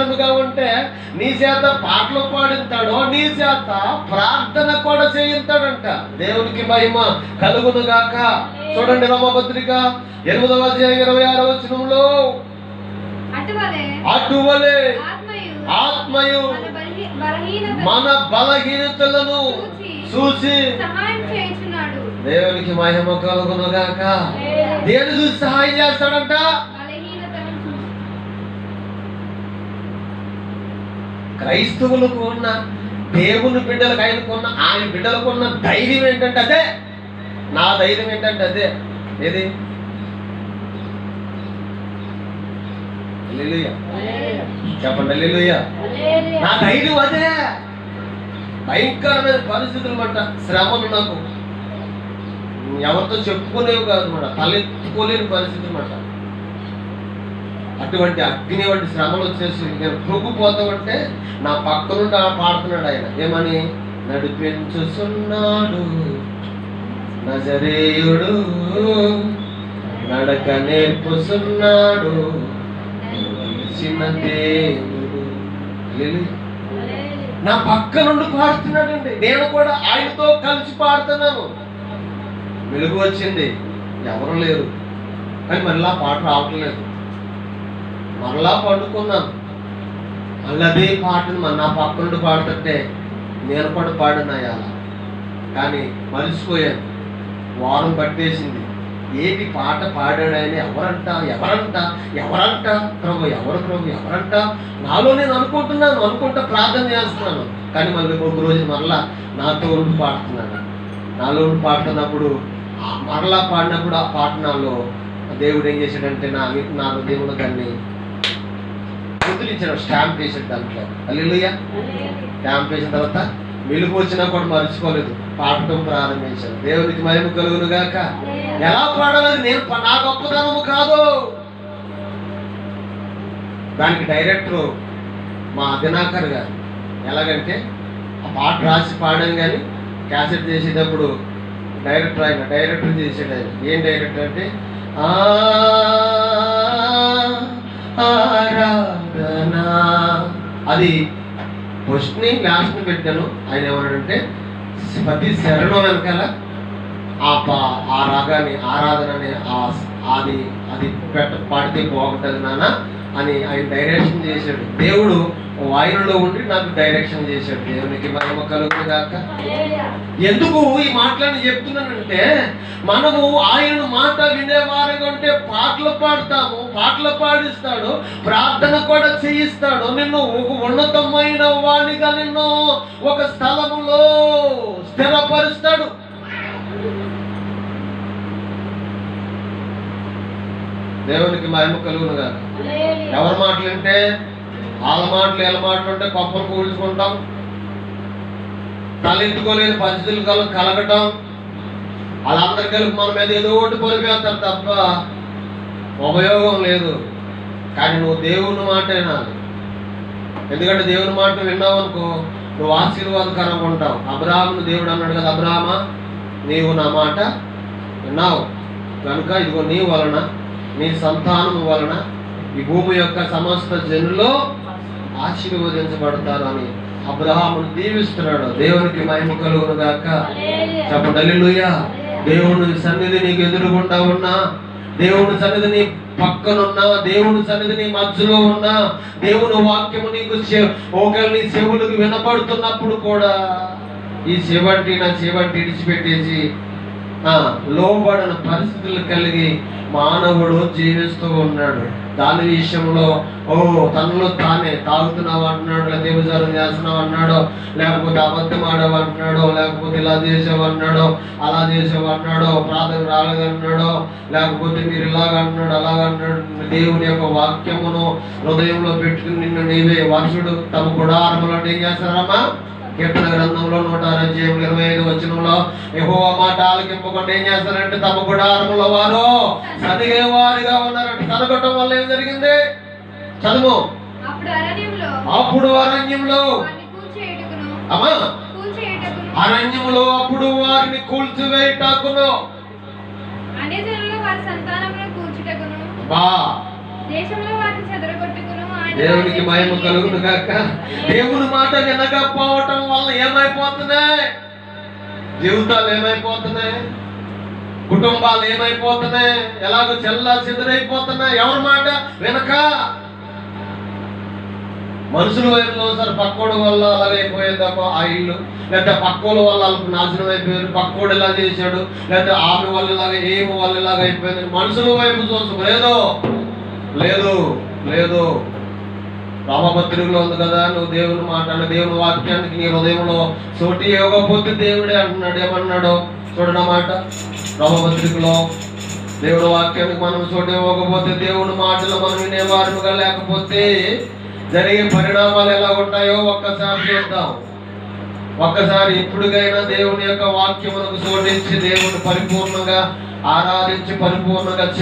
విచారముగా ఉంటే నీ చేత పాటలు పాడింతాడో, నీ చేత ప్రార్థన కూడా చేయిస్తాడంట. దేవునికి మహిమ కలుగును గాక. చూడండి రోమపత్రిక 8వ అధ్యాయం 26వ వచనంలో, అటువలే ఆత్మయు మన బలహీనతలను చూసి దేవునికి మహిమ కలుగును గాక. దేని చూసి సహాయం చేస్తాడంట? క్రైస్తవులకు ఉన్న, దేవుని బిడ్డలకు ఆయనకున్న, ఆయన బిడ్డలకు ఉన్న ధైర్యం ఏంటంటే అదే. నా ధైర్యం ఏంటంటే అదే. ఏది? హల్లెలూయా చెప్పండి. హల్లెలూయా. నా ధైర్యం అదే. భయంకరమైన పరిస్థితులు మాట, శ్రమలు నాకు ఎవరితో చెప్పుకునేవి కాదు మాట, తలెత్తుకోలేని పరిస్థితులు మాట. అటువంటి అగ్ని వంటి శ్రమలు వచ్చేసి నేను కృంగిపోతామంటే నా పక్క నుండి పాడుతున్నాడు ఆయన. ఏమని? నడిపించుచున్నాడు నజరేయుడు, నడక నేర్పుచున్నాడు చిన్న దేవుడు. నా పక్క నుండి పాడుతున్నాడండి. నేను కూడా ఆయనతో కలిసి పాడుతున్నాను. వెలుగు వచ్చింది, ఎవరు లేరు, కానీ మళ్ళా పాట రావట్లేదు. మరలా పండుకున్నాను, మళ్ళీ అదే పాటను నా పక్క నుండి పాడుతుంటే నేను కూడా పాడినాయా, కానీ మరిచిపోయాను. వారం పట్టేసింది. ఏంటి పాట పాడాడని ఎవరంట ఎవరంట ఎవరంట ప్రభు, ఎవరు ప్రభు, ఎవరంట నాలో నేను అనుకుంటా ప్రార్థన చేస్తున్నాను. కానీ మళ్ళీ ఒక రోజు మరలా నాతో ఉండి పాడుతున్నాను. నాలో ఉండి పాడుతున్నప్పుడు మరలా పాడినప్పుడు ఆ పాట నాలో దేవుడు ఏం చేశాడంటే నా హృదయంలో దాన్ని ముద్రించాడు, స్టాంప్ వేసాడు దాంట్లో. హల్లెలూయా. స్టాంప్ వేసిన తర్వాత వెలుగు వచ్చినా కూడా మర్చిపోలేదు, పాడటం ప్రారంభించాను. దేవునికి మహిమ కలుగును గాక. ఎలా పాడాలని నేను నా గొప్పతనము కాదు. దానికి డైరెక్టర్ మా దినాకర్ గారు. ఎలాగంటే ఆ పాట రాసి పాడాను, కానీ క్యాసెట్ చేసేటప్పుడు డైరెక్టర్ చేసాడు ఆయన. ఏం డైరెక్టర్ అంటే ఆరాధన, అది ఫస్ట్ని లాస్ట్ని పెట్టాను. ఆయన ఏమన్నాడంటే ప్రతి శరణం వెనకాల ఆ రాగాన్ని, ఆరాధనని అది పాడితే బాగుంటుంది నాన్న అని ఆయన డైరెక్షన్ చేశాడు. దేవుడు వాయులో ఉండి నాకు డైరెక్షన్ చేశాడు. దేవునికి మహిమ కలుగును గాక. ఎందుకు ఈ మాటలని చెప్తున్నానంటే, మనము ఆయన మాట వినేవారుగా ఉంటే పాటలు పాడతాము, పాటలు పాడిస్తాడు, ప్రార్థన కూడా చేయిస్తాడు. నిన్ను ఒక ఉన్నతమైన వాడిగా నిన్ను ఒక స్థలములో స్థిరపరుస్తాడు. దేవునికి మహిమ కలుగును గాక. ఎవరి మాటలు అంటే వాళ్ళ మాటలు, వీళ్ళ మాటలు ఉంటే కొప్పలు కూల్చుకుంటాం, తలెత్తుకోలేని పరిస్థితులు కలగటం, వాళ్ళందరి కలిపి మన మీద ఏదో ఒకటి పొలిపేస్తారు తప్ప ఉపయోగం లేదు. కానీ నువ్వు దేవుని మాట వినాలి. ఎందుకంటే దేవుని మాట విన్నావు అనుకో, నువ్వు ఆశీర్వాదకరంగా ఉంటావు. అబ్రాహామును దేవుడు అన్నాడు కదా, అబ్రాహామా నీవు నా మాట విన్నావు కనుక ఇదిగో నీ వలన, నీ సంతానం వలన ఈ భూమి యొక్క సమస్త జనులు ఆశీర్వదించబడతారు అని అబ్రహామును దీవిస్తున్నాడు. దేవునికి మహిమ కలుగును గాక. చెప్పండి హల్లెలూయా. దేవుని సన్నిధి నీకు ఎదురుగుండా ఉన్నా, దేవుని సన్నిధి నీ పక్కనున్నా, దేవుని సన్నిధి నీ మధ్యలో ఉన్నా, దేవుని వాక్యము నీకు ఒకవేళ నీ చెవులకు వినపడుతున్నప్పుడు కూడా ఈ చెవంటి నా చెవంటి విడిచిపెట్టేసి లోబడిన పరిస్థితులు కలిగి మానవుడు జీవిస్తూ ఉన్నాడు. దాని విషయంలో తనలో తానే తాగుతున్నావు అంటున్నాడు, లేదా వ్యభిచారం చేస్తున్నావు అన్నాడు, లేకపోతే అబద్ధం ఆడవు అంటున్నాడు, లేకపోతే ఇలా చేసావు అన్నాడు, అలా చేసావు అన్నాడు, ప్రార్థన రాలేదన్నాడు, లేకపోతే మీరు ఇలాగంటున్నాడు అలాగంటున్నాడు. దేవుని యొక్క వాక్యమును హృదయంలో పెట్టుకుని నిన్ను నీవే వర్షుడు తమ గుడారములో ఏం చేస్తారమ్మా? కీర్తన గ్రంథంలో 125 వచనంలో యెహోవా మాట ఆలకింపకుండా ఏం చేస్తారంటే తమ గుడారములో వారు సనిగేవారుగా ఉన్నారంటే. సనగటం వల్ల ఏం జరిగింది? చదువు. అప్పుడు అరణ్యంలో అమ్మా అరణ్యంలో అప్పుడు వారిని కూల్చివేయుటకును దేశంలో వారిని చెదరగొట్టుకును దేవునికి మహిమ కలుగును గాక. దేవుని మాట వినకపోవటం వల్ల ఏమైపోతున్నాయి? జీవితాలు ఏమైపోతున్నాయి? కుటుంబాలు ఏమైపోతున్నాయి? ఎలాగో చెల్లా చెదురైపోతున్నాయి. ఎవరి మాట వెనక? మనుషుల వైపు సార్ పక్కోడు వల్ల అలాగైపోయేదాకా ఆ ఇల్లు, లేకపోతే పక్కోళ్ళ వల్ల వాళ్ళకి నాశనం అయిపోయారు, పక్కోడు ఇలా చేశాడు, లేకపోతే ఆమె వల్ల ఇలాగ, ఏమి వల్ల ఇలాగ అయిపోయింది. మనుషుల వైపు చూస్తాం. లేదు లేదు లేదు. రామపత్రికలో ఉంది కదా, నువ్వు దేవుని మాట్లాడు, దేవుని వాక్యానికి నీ హృదయంలో చోటు ఇవ్వకపోతే దేవుడే అంటున్నాడు. ఏమన్నాడు చూడనమాట రామపత్రికలో, దేవుడి వాక్యానికి మనం చోటు ఇవ్వకపోతే, దేవుని మాటలు మనం వినేవారుగా లేకపోతే జరిగే పరిణామాలు ఎలా ఉంటాయో ఒక్కసారి చూద్దాం. ఒక్కసారి ఎప్పుడుకైనా దేవుని యొక్క వాక్యమునకు చోటించి దేవుని పరిపూర్ణంగా ఆరాధించి పరిపూర్ణంగా